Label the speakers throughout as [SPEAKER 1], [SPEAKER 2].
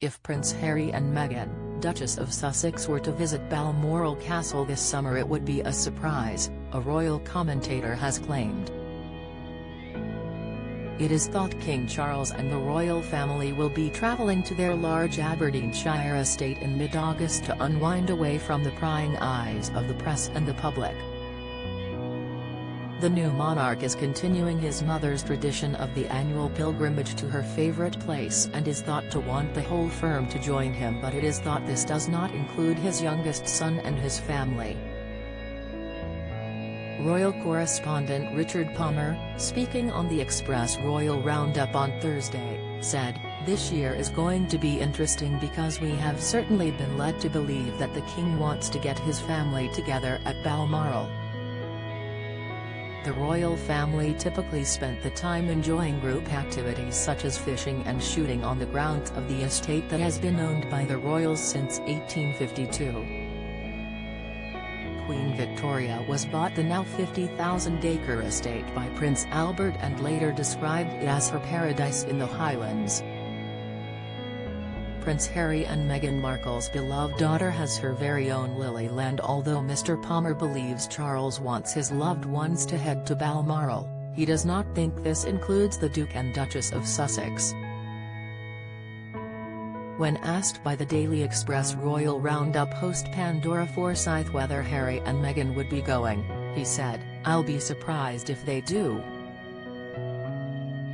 [SPEAKER 1] If Prince Harry and Meghan, Duchess of Sussex, were to visit Balmoral Castle this summer, it would be a surprise, a royal commentator has claimed. It is thought King Charles and the royal family will be travelling to their large Aberdeenshire estate in mid-August to unwind away from the prying eyes of the press and the public. The new monarch is continuing his mother's tradition of the annual pilgrimage to her favourite place and is thought to want the whole firm to join him, but it is thought this does not include his youngest son and his family. Royal correspondent Richard Palmer, speaking on the Express Royal Roundup on Thursday, said, "This year is going to be interesting because we have certainly been led to believe that the King wants to get his family together at Balmoral." The royal family typically spent the time enjoying group activities such as fishing and shooting on the grounds of the estate that has been owned by the royals since 1852. Queen Victoria was bought the now 50,000-acre estate by Prince Albert and later described it as her paradise in the Highlands. Prince Harry and Meghan Markle's beloved daughter has her very own Lily Land. Although Mr. Palmer believes Charles wants his loved ones to head to Balmoral, he does not think this includes the Duke and Duchess of Sussex. When asked by the Daily Express Royal Roundup host Pandora Forsyth whether Harry and Meghan would be going, he said, "I'll be surprised if they do."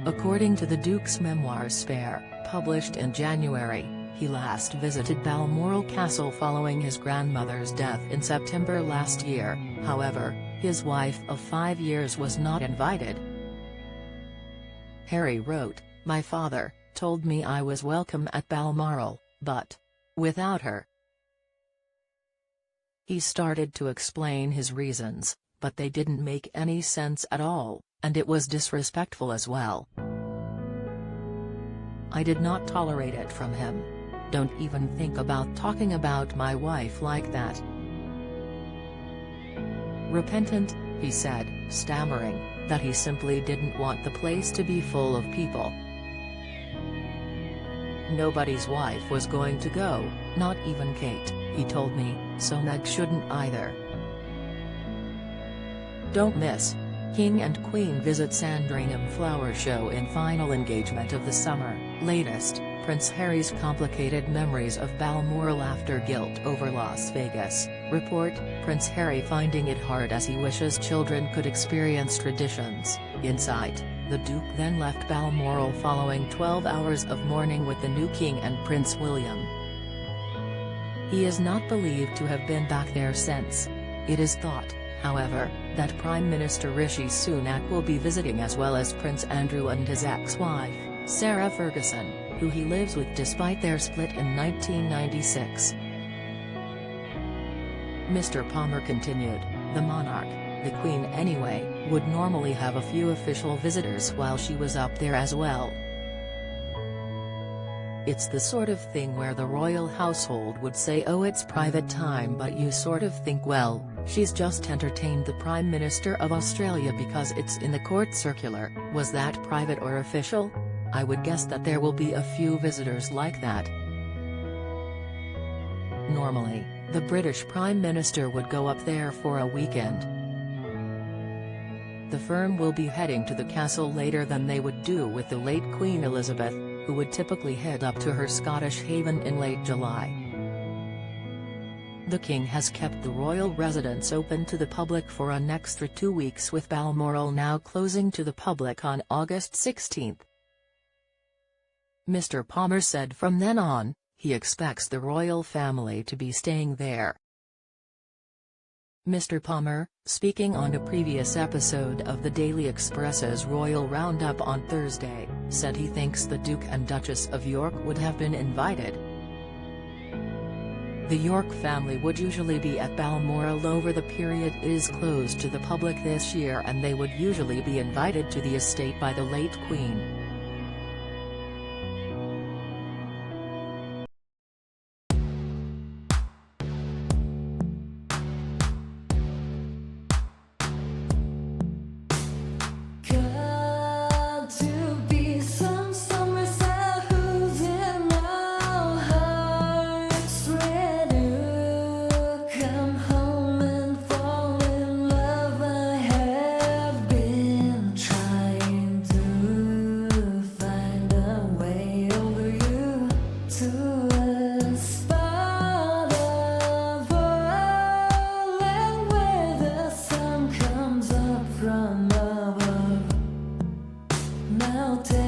[SPEAKER 1] According to the Duke's memoir Spare, published in January, he last visited Balmoral Castle following his grandmother's death in September last year. However, his wife of 5 years was not invited. Harry wrote, "My father told me I was welcome at Balmoral, but without her." He started to explain his reasons, but they didn't make any sense at all, and it was disrespectful as well. "I did not tolerate it from him. Don't even think about talking about my wife like that." Repentant, he said, stammering, that he simply didn't want the place to be full of people. "Nobody's wife was going to go, not even Kate," he told me, "so Meg shouldn't either." Don't miss: King and Queen visit Sandringham Flower Show in final engagement of the summer. Latest, Prince Harry's complicated memories of Balmoral after guilt over Las Vegas. Report, Prince Harry finding it hard as he wishes children could experience traditions. Insight, the Duke then left Balmoral following 12 hours of mourning with the new King and Prince William. He is not believed to have been back there since. It is thought, however, that Prime Minister Rishi Sunak will be visiting, as well as Prince Andrew and his ex-wife, Sarah Ferguson, who he lives with despite their split in 1996. Mr. Palmer continued, "The monarch, the Queen anyway, would normally have a few official visitors while she was up there as well. It's the sort of thing where the royal household would say, oh, it's private time, but you sort of think, well, she's just entertained the Prime Minister of Australia because it's in the court circular. Was that private or official? I would guess that there will be a few visitors like that." Normally, the British Prime Minister would go up there for a weekend. The firm will be heading to the castle later than they would do with the late Queen Elizabeth, who would typically head up to her Scottish haven in late July. The King has kept the royal residence open to the public for an extra 2 weeks, with Balmoral now closing to the public on August 16. Mr. Palmer said from then on, he expects the royal family to be staying there. Mr. Palmer, speaking on a previous episode of the Daily Express's Royal Roundup on Thursday, said he thinks the Duke and Duchess of York would have been invited. The York family would usually be at Balmoral over the period it is closed to the public this year, and they would usually be invited to the estate by the late Queen.
[SPEAKER 2] Got to be some summer who's in our I'll take